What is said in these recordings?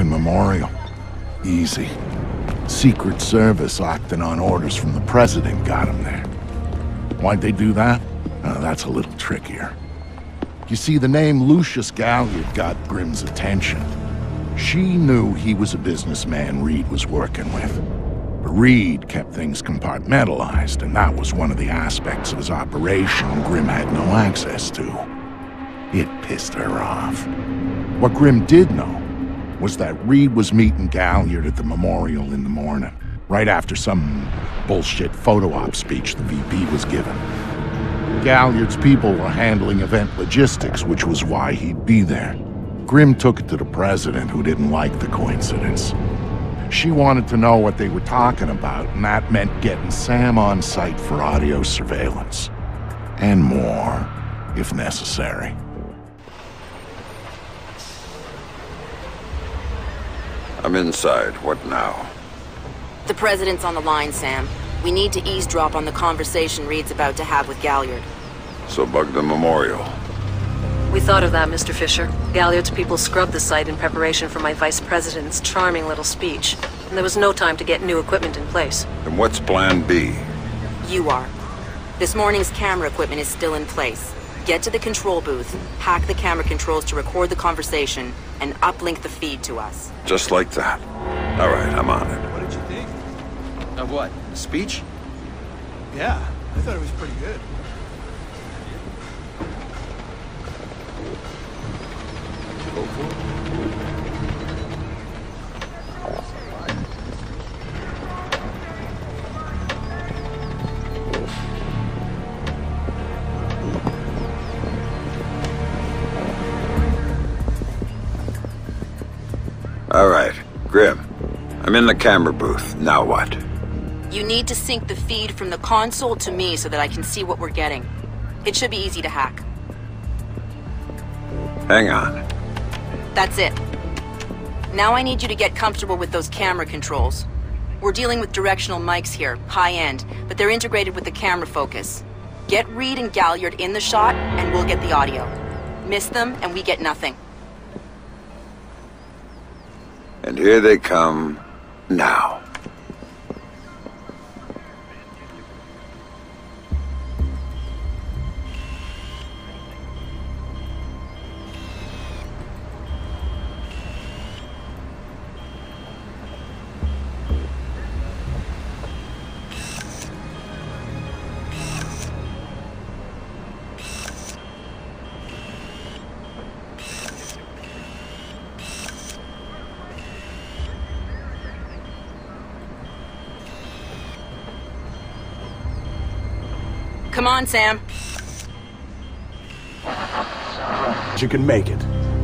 Lincoln Memorial. Easy. Secret Service acting on orders from the president got him there. Why'd they do that? That's a little trickier. You see, the name Lucius Galliard got Grimm's attention. She knew he was a businessman Reed was working with. But Reed kept things compartmentalized, and that was one of the aspects of his operation Grimm had no access to. It pissed her off. What Grimm did know was that Reed was meeting Galliard at the memorial in the morning, right after some bullshit photo op speech the VP was giving. Galliard's people were handling event logistics, which was why he'd be there. Grimm took it to the president, who didn't like the coincidence. She wanted to know what they were talking about, and that meant getting Sam on site for audio surveillance. And more, if necessary. I'm inside. What now? The president's on the line, Sam. We need to eavesdrop on the conversation Reed's about to have with Galliard. So bug the memorial. We thought of that, Mr. Fisher. Galliard's people scrubbed the site in preparation for my vice president's charming little speech, and there was no time to get new equipment in place. Then what's plan B? You are. This morning's camera equipment is still in place. Get to the control booth, hack the camera controls to record the conversation, and uplink the feed to us. Just like that. All right, I'm on it. What did you think? Of what? The speech? Yeah, I thought it was pretty good. All right, Grimm. I'm in the camera booth. Now what? You need to sync the feed from the console to me so that I can see what we're getting. It should be easy to hack. Hang on. That's it. Now I need you to get comfortable with those camera controls. We're dealing with directional mics here, high-end, but they're integrated with the camera focus. Get Reed and Galliard in the shot, and we'll get the audio. Miss them, and we get nothing. And here they come now. Come on, Sam. You can make it.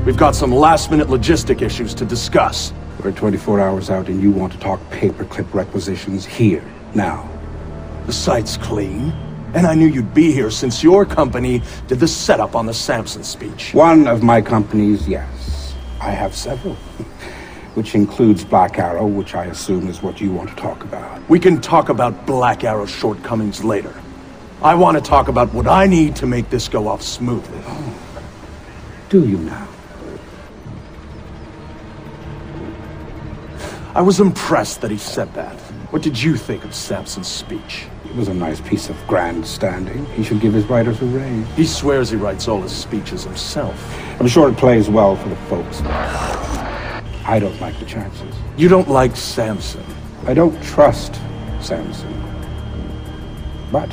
We've got some last-minute logistic issues to discuss. We're 24 hours out and you want to talk paperclip requisitions here, now. The site's clean, and I knew you'd be here since your company did the setup on the Samson speech. One of my companies, yes. I have several. Which includes Black Arrow, which I assume is what you want to talk about. We can talk about Black Arrow's shortcomings later. I want to talk about what I need to make this go off smoothly. Oh. Do you now? I was impressed that he said that. What did you think of Samson's speech? It was a nice piece of grandstanding. He should give his writers a raise. He swears he writes all his speeches himself. I'm sure it plays well for the folks. I don't like the chances. You don't like Samson? I don't trust Samson. But...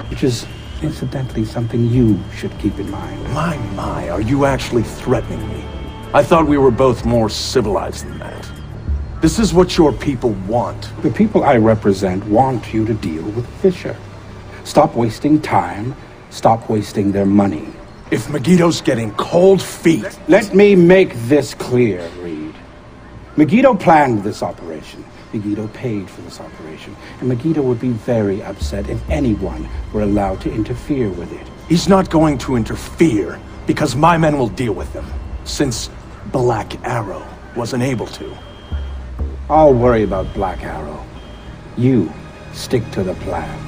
which is, incidentally, something you should keep in mind. My, are you actually threatening me? I thought we were both more civilized than that. This is what your people want. The people I represent want you to deal with Fisher. Stop wasting time, stop wasting their money. If Megiddo's getting cold feet... Let me make this clear, Reed. Megiddo planned this operation. Megiddo paid for this operation, and Megiddo would be very upset if anyone were allowed to interfere with it. He's not going to interfere, because my men will deal with them, since Black Arrow wasn't able to. I'll worry about Black Arrow. You stick to the plan.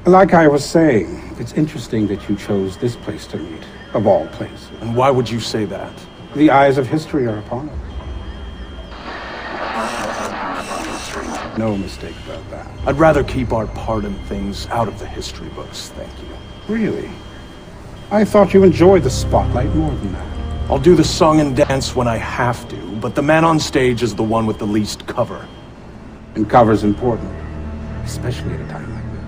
Like I was saying, it's interesting that you chose this place to meet. Of all places. And why would you say that? The eyes of history are upon us. No mistake about that. I'd rather keep our part in things out of the history books, thank you. Really? I thought you enjoyed the spotlight more than that. I'll do the song and dance when I have to, but the man on stage is the one with the least cover. And cover's important, especially at a time like this.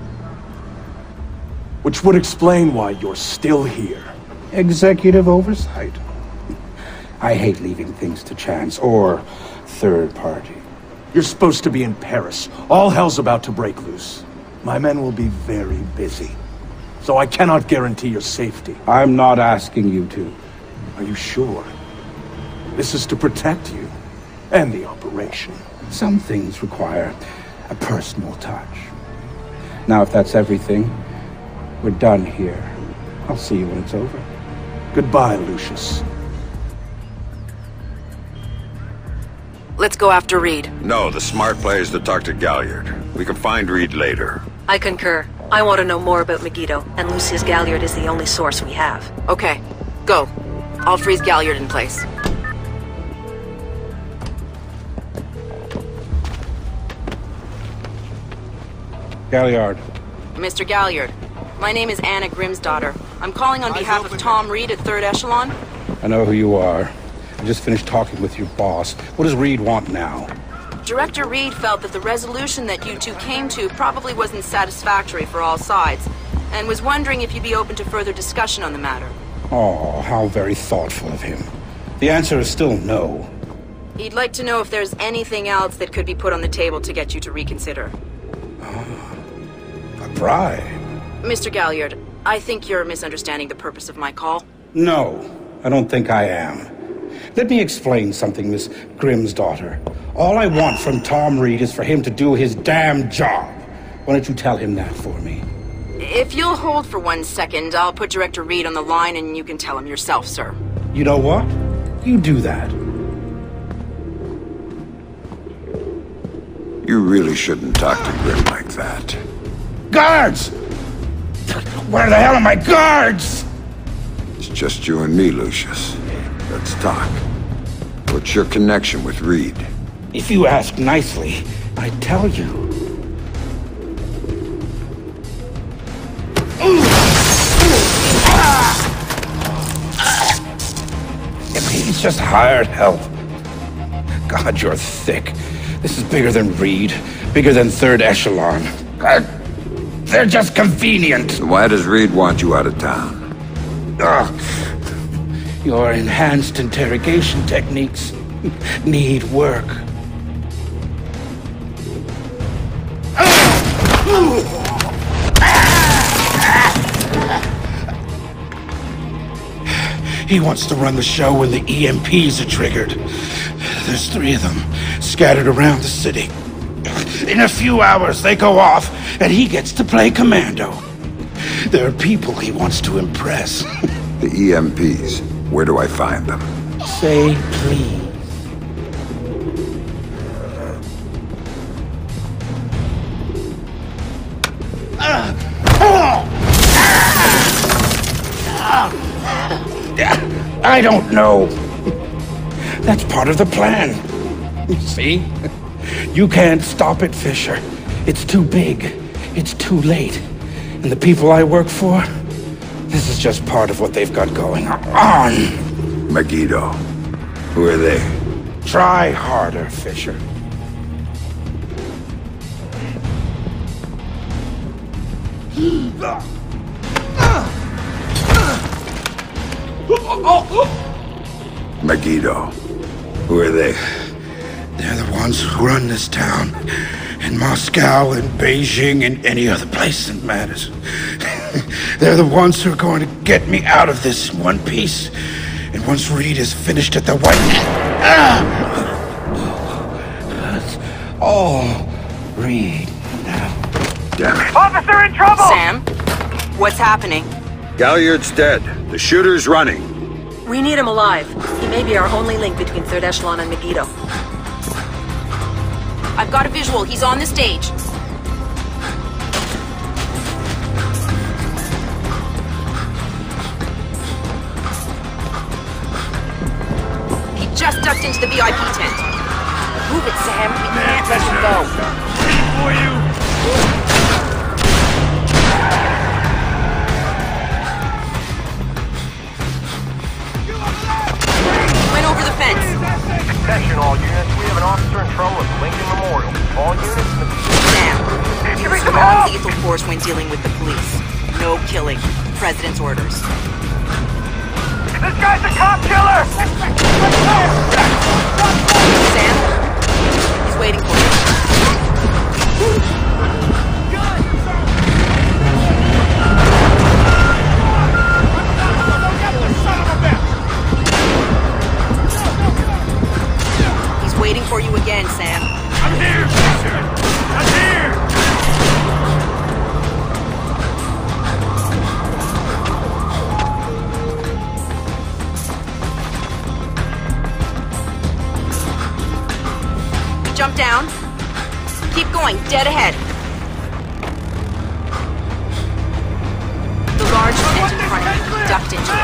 Which would explain why you're still here. Executive oversight. I hate leaving things to chance or third party. You're supposed to be in Paris. All hell's about to break loose. My men will be very busy, so I cannot guarantee your safety. I'm not asking you to. Are you sure? This is to protect you and the operation. Some things require a personal touch. Now, if that's everything, we're done here. I'll see you when it's over. Goodbye, Lucius. Let's go after Reed. No, the smart play is to talk to Galliard. We can find Reed later. I concur. I want to know more about Megiddo, and Lucius Galliard is the only source we have. Okay, go. I'll freeze Galliard in place. Galliard. Mr. Galliard, my name is Anna Grimsdottir. I'm calling on behalf of Tom Reed at 3rd Echelon. I know who you are. I just finished talking with your boss. What does Reed want now? Director Reed felt that the resolution that you two came to probably wasn't satisfactory for all sides, and was wondering if you'd be open to further discussion on the matter. Oh, how very thoughtful of him. The answer is still no. He'd like to know if there's anything else that could be put on the table to get you to reconsider. A bribe? Mr. Galliard, I think you're misunderstanding the purpose of my call. No, I don't think I am. Let me explain something, Miss Grimsdottir. All I want from Tom Reed is for him to do his damn job. Why don't you tell him that for me? If you'll hold for 1 second, I'll put Director Reed on the line and you can tell him yourself, sir. You know what? You do that. You really shouldn't talk to Grim like that. Guards! Where the hell are my guards? It's just you and me, Lucius. Let's talk. What's your connection with Reed? If you ask nicely, I'd tell you. He's just hired help. God, you're thick. This is bigger than Reed, bigger than 3rd Echelon. They're just convenient. So why does Reed want you out of town? Your enhanced interrogation techniques need work. He wants to run the show when the EMPs are triggered. There's 3 of them scattered around the city. In a few hours, they go off, and he gets to play commando. There are people he wants to impress. The EMPs. Where do I find them? Say please. I don't know. That's part of the plan. See? You can't stop it, Fisher. It's too big. It's too late. And the people I work for, this is just part of what they've got going on. Megiddo. Who are they? Try harder, Fisher. Megiddo. Who are they? They're the ones who run this town. In Moscow and Beijing and any other place that matters. They're the ones who are going to get me out of this in one piece. And once Reed is finished at the White... That's all Reed now. Damn it. Officer in trouble! Sam, what's happening? Galliard's dead. The shooter's running. We need him alive. He may be our only link between 3rd Echelon and Megiddo. I've got a visual. He's on the stage. just ducked into the VIP tent. Move it, Sam. We can't let him go. Waiting for you! Went over the fence. Attention all units, we have an officer in trouble at Lincoln Memorial. All units... Sam, use non-lethal force when dealing with the police. No killing. President's orders. This guy's a cop killer! Sam, he's waiting for you. He's waiting for you again, Sam. I'm here, Fisher! I'm here! Jump down. Keep going, dead ahead. The large tent in front of you. Ducked into it.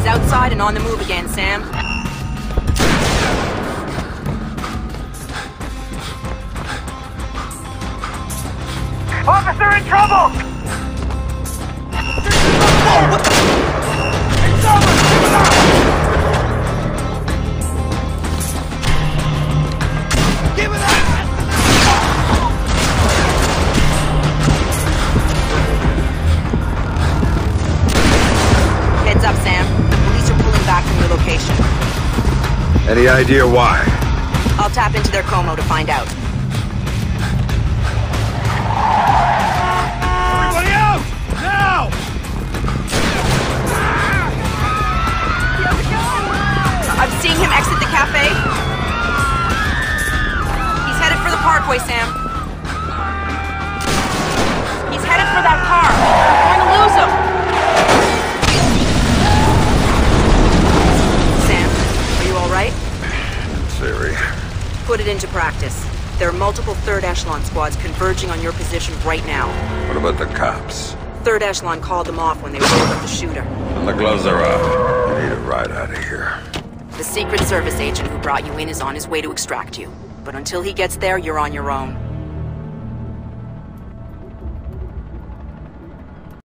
Outside and on the move again, Sam. Officer in trouble! It's over! Give it up! Give it up! Heads up, Sam. Back from your location. Any idea why? I'll tap into their Como to find out. Everybody out! Now! I'm seeing him exit the cafe. He's headed for the parkway, Sam. He's headed for that car. We're going to lose him. Right? In theory. Put it into practice. There are multiple third echelon squads converging on your position right now. What about the cops? Third echelon called them off when they rolled up the shooter. And the gloves are off. I need a ride out of here. The Secret Service agent who brought you in is on his way to extract you. But until he gets there, you're on your own.